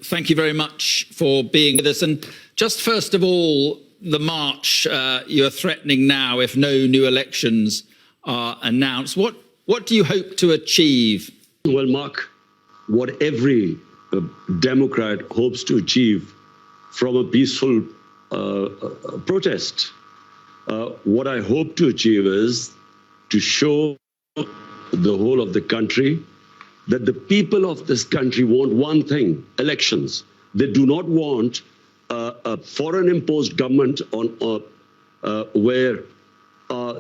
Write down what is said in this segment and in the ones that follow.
thank you very much for being with us. And just first of all, the march you're threatening now if no new elections are announced. What do you hope to achieve? Well, Mark, what every Democrat hopes to achieve from a peaceful protest. What I hope to achieve is to show the whole of the country that the people of this country want one thing: elections. They do not want a foreign-imposed government where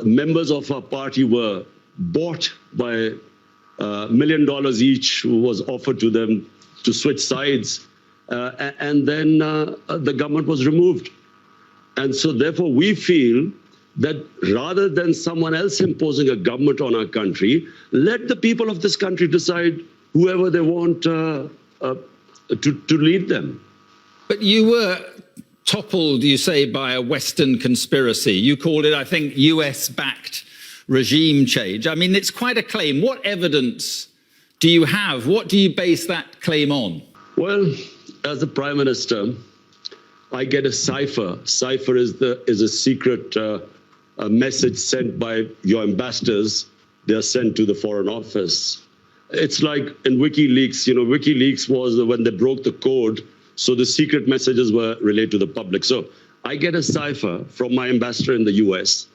members of our party were bought by $1 million each, who was offered to them to switch sides, and then the government was removed. And so therefore we feel that rather than someone else imposing a government on our country, let the people of this country decide whoever they want to lead them. But you were toppled, you say, by a Western conspiracy. You called it, I think, US-backed regime change. I mean, it's quite a claim. What evidence do you have? What do you base that claim on? Well, as the Prime Minister, I get a cipher. Cipher is a secret message sent by your ambassadors. They are sent to the Foreign Office. It's like in WikiLeaks. You know, WikiLeaks was when they broke the code, so the secret messages were relayed to the public. So I get a cipher from my ambassador in the US,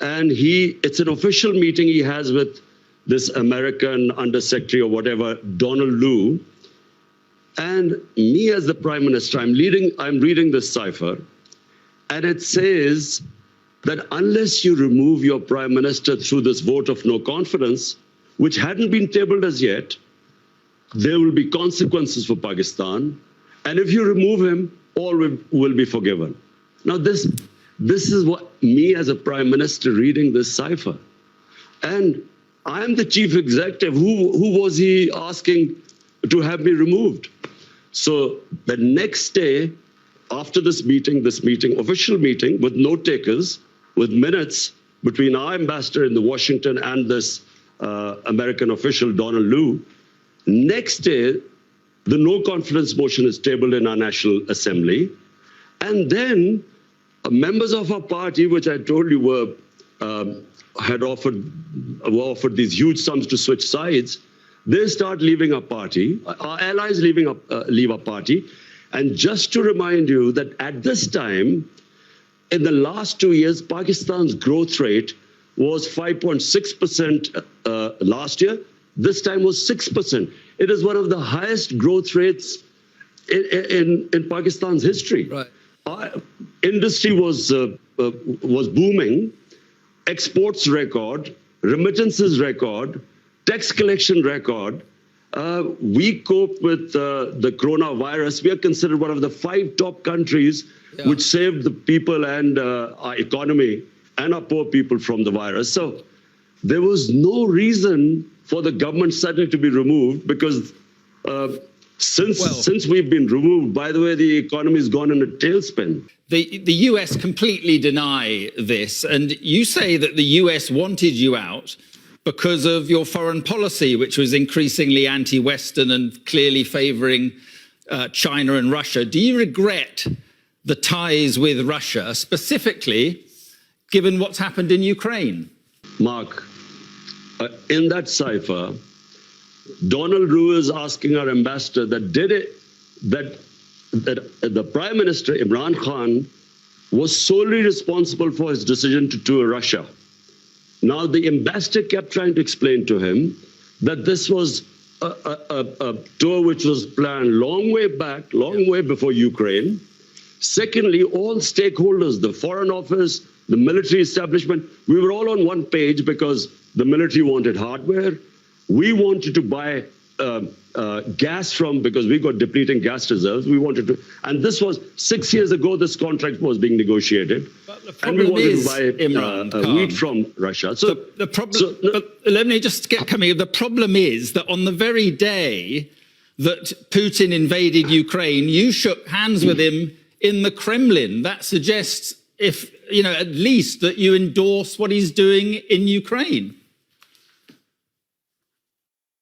and it's an official meeting he has with this American undersecretary or whatever, Donald Lu. And me as the Prime Minister, I'm reading this cipher, and it says that unless you remove your Prime Minister through this vote of no confidence, which hadn't been tabled as yet, there will be consequences for Pakistan. And if you remove him, all will be forgiven. Now, this is what me as a Prime Minister reading this cipher. And I am the chief executive. Who was he asking to have me removed? So the next day, after this meeting, official meeting with note takers, with minutes between our ambassador in Washington and this American official, Donald Lu, next day, the no confidence motion is tabled in our National Assembly. And then members of our party, which I told you were offered these huge sums to switch sides, they start leaving our party. Our allies leave our party. And just to remind you that at this time, in the last 2 years, Pakistan's growth rate was 5.6% last year. This time was 6%. It is one of the highest growth rates in Pakistan's history. Right. Our industry was booming, exports record, remittances record, tax collection record. We cope with the coronavirus. We are considered one of the 5 top countries which saved the people and our economy and our poor people from the virus. So there was no reason for the government suddenly to be removed, because since we've been removed, by the way, the economy has gone in a tailspin. The US completely deny this, and you say that the US wanted you out because of your foreign policy, which was increasingly anti-Western and clearly favouring China and Russia. Do you regret the ties with Russia, specifically given what's happened in Ukraine? Mark, in that cipher, Donald Lu is asking our ambassador that the Prime Minister, Imran Khan, was solely responsible for his decision to tour Russia. Now, the ambassador kept trying to explain to him that this was a tour which was planned long way back, long way before Ukraine. Secondly, all stakeholders, the Foreign Office, the military establishment, we were all on one page because the military wanted hardware. We wanted to buy gas because we got depleting gas reserves. We wanted to, and this was 6 years ago, this contract was being negotiated. And we wanted to buy wheat from Russia. So the problem, let me just get coming. The problem is that on the very day that Putin invaded Ukraine, you shook hands with him in the Kremlin. That suggests, at least that you endorse what he's doing in Ukraine.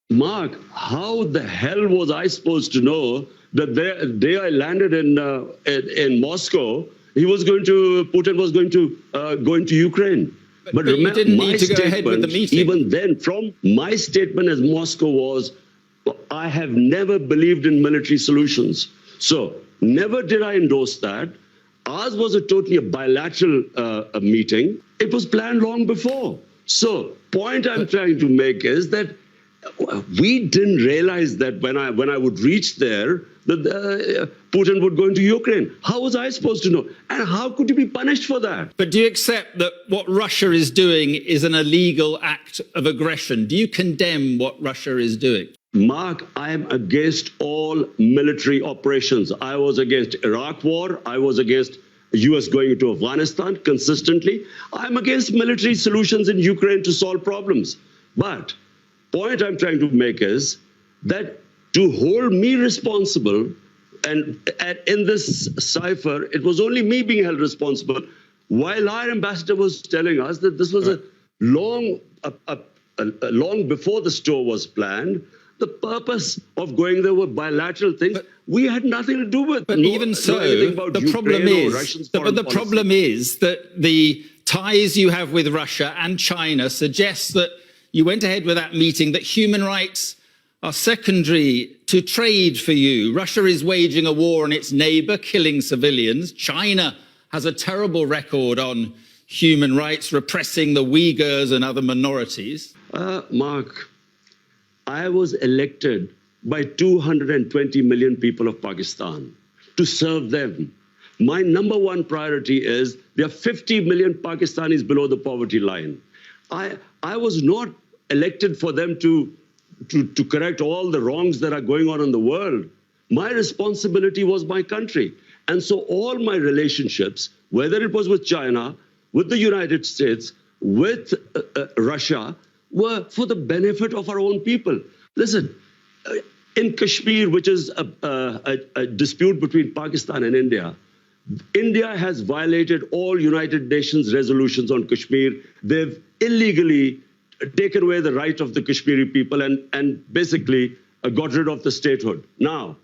Mark, how the hell was I supposed to know the day I landed in Moscow, Putin was going to go into Ukraine. But you didn't need to go ahead with the meeting. Even then, from my statement as Moscow was, I have never believed in military solutions. So never did I endorse that. Ours was a bilateral meeting. It was planned long before. So point I'm trying to make is that we didn't realize that when I would reach there, that Putin would go into Ukraine. How was I supposed to know? And how could you be punished for that? But do you accept that what Russia is doing is an illegal act of aggression? Do you condemn what Russia is doing? Mark, I am against all military operations. I was against Iraq war. I was against the US going into Afghanistan consistently. I'm against military solutions in Ukraine to solve problems. But point I'm trying to make is that to hold me responsible, and in this cipher, it was only me being held responsible, while our ambassador was telling us that this was a long before the tour was planned. The purpose of going there were bilateral things we had nothing to do with. But even so, the problem is that the ties you have with Russia and China suggest that you went ahead with that meeting, that human rights are secondary to trade for you. Russia is waging a war on its neighbor, killing civilians. China has a terrible record on human rights, repressing the Uyghurs and other minorities. Mark, I was elected by 220 million people of Pakistan to serve them. My number one priority is there are 50 million Pakistanis below the poverty line. I was not elected for them to correct all the wrongs that are going on in the world. My responsibility was my country. And so all my relationships, whether it was with China, with the United States, with Russia, were for the benefit of our own people. Listen, in Kashmir, which is a dispute between Pakistan and India, India has violated all United Nations resolutions on Kashmir. They've illegally taken away the right of the Kashmiri people and basically got rid of the statehood. Now,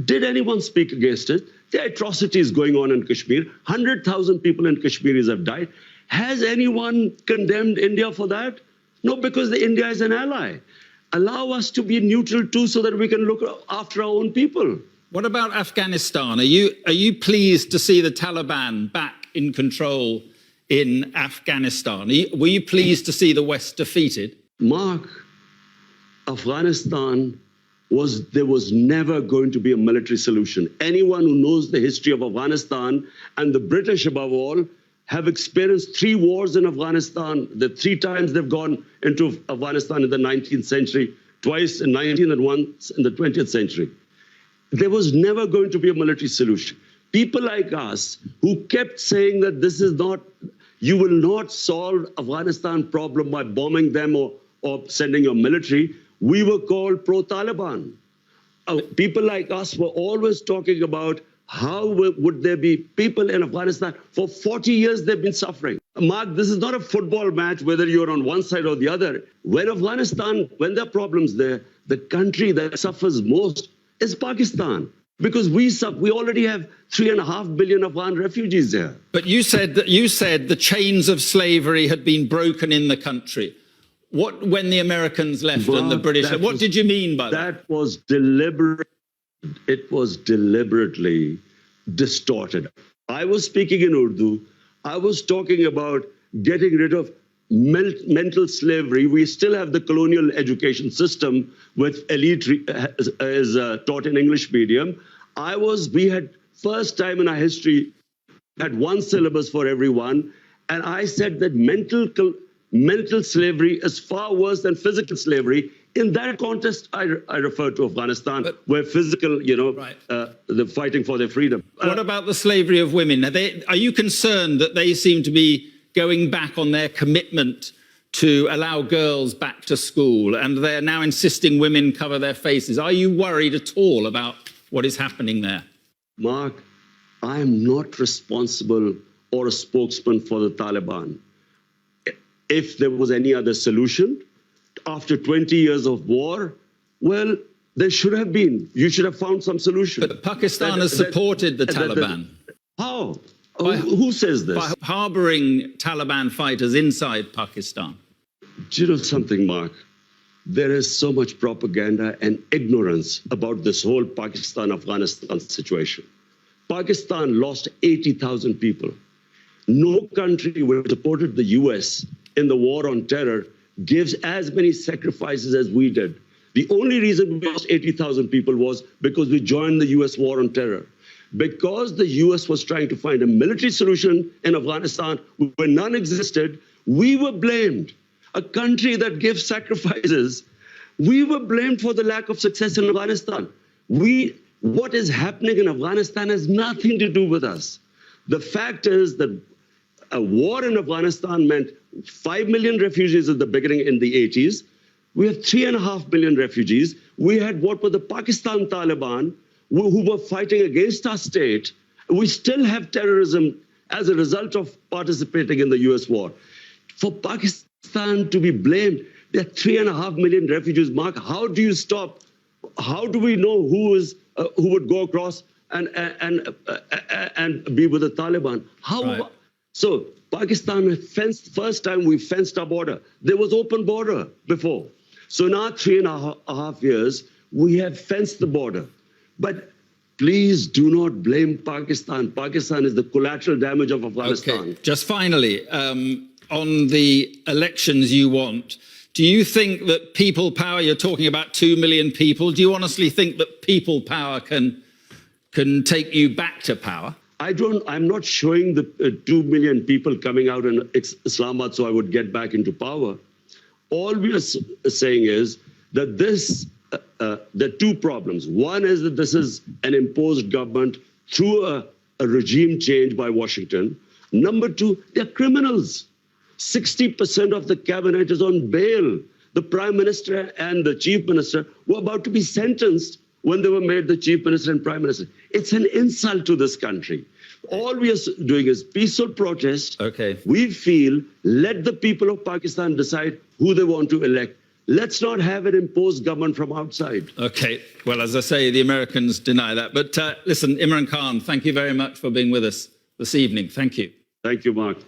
did anyone speak against it? The atrocities going on in Kashmir, 100,000 people in Kashmiris have died. Has anyone condemned India for that? No, because India is an ally. Allow us to be neutral too so that we can look after our own people. What about Afghanistan? Are you pleased to see the Taliban back in control in Afghanistan? Were you pleased to see the West defeated? Mark, Afghanistan there was never going to be a military solution. Anyone who knows the history of Afghanistan, and the British above all, have experienced 3 wars in Afghanistan. The 3 times they've gone into Afghanistan in the 19th century, twice in 19th and once in the 20th century. There was never going to be a military solution. People like us who kept saying that this is not, you will not solve Afghanistan problem by bombing them or sending your military, we were called pro-Taliban. People like us were always talking about how would there be people in Afghanistan? For 40 years, they've been suffering. Mark, this is not a football match, whether you're on one side or the other. When there are problems there, the country that suffers most is Pakistan. Because we already have 3.5 billion Afghan refugees there. But you said the chains of slavery had been broken in the country. When the Americans left and the British, what did you mean by that? That was deliberate. It was deliberately distorted. I was speaking in Urdu. I was talking about getting rid of mental slavery. We still have the colonial education system with elite is taught in English medium. We had first time in our history had one syllabus for everyone. And I said that mental slavery is far worse than physical slavery. In that context, I refer to Afghanistan, where physical, they're fighting for their freedom. What about the slavery of women? Are you concerned that they seem to be going back on their commitment to allow girls back to school, and they're now insisting women cover their faces? Are you worried at all about what is happening there? Mark, I am not responsible or a spokesman for the Taliban. If there was any other solution, after 20 years of war, well, There should have been. You should have found some solution. But Pakistan has supported the Taliban. How? Who says this? By harboring Taliban fighters inside Pakistan. Do you know something, Mark? There is so much propaganda and ignorance about this whole Pakistan-Afghanistan situation. Pakistan lost 80,000 people. No country which supported the US in the war on terror gives as many sacrifices as we did. The only reason we lost 80,000 people was because we joined the US war on terror. Because the US was trying to find a military solution in Afghanistan where none existed, we were blamed. A country that gives sacrifices, we were blamed for the lack of success in Afghanistan. What is happening in Afghanistan has nothing to do with us. The fact is that a war in Afghanistan meant 5 million refugees at the beginning in the 80s. We have 3.5 million refugees. We had what were the Pakistan Taliban who were fighting against our state. We still have terrorism as a result of participating in the US war. For Pakistan to be blamed, there are 3.5 million refugees. Mark, how do you stop? How do we know who would go across and be with the Taliban? How? Right. So Pakistan fenced, first time we fenced our border. There was open border before. So now 3.5 years, we have fenced the border. But please do not blame Pakistan. Pakistan is the collateral damage of Afghanistan. Okay. Just finally, on the elections you want, do you think that people power, you're talking about 2 million people, do you honestly think that people power can take you back to power? I'm not showing the 2 million people coming out in Islamabad so I would get back into power. All we are saying is that there are two problems. One is that this is an imposed government through a regime change by Washington. Number two, they're criminals. 60% of the cabinet is on bail. The prime minister and the chief minister were about to be sentenced when they were made the chief minister and prime minister. It's an insult to this country. All we are doing is peaceful protest. Okay. We feel, let the people of Pakistan decide who they want to elect. Let's not have an imposed government from outside. Okay. Well, as I say, the Americans deny that. But listen, Imran Khan, thank you very much for being with us this evening. Thank you. Thank you, Mark.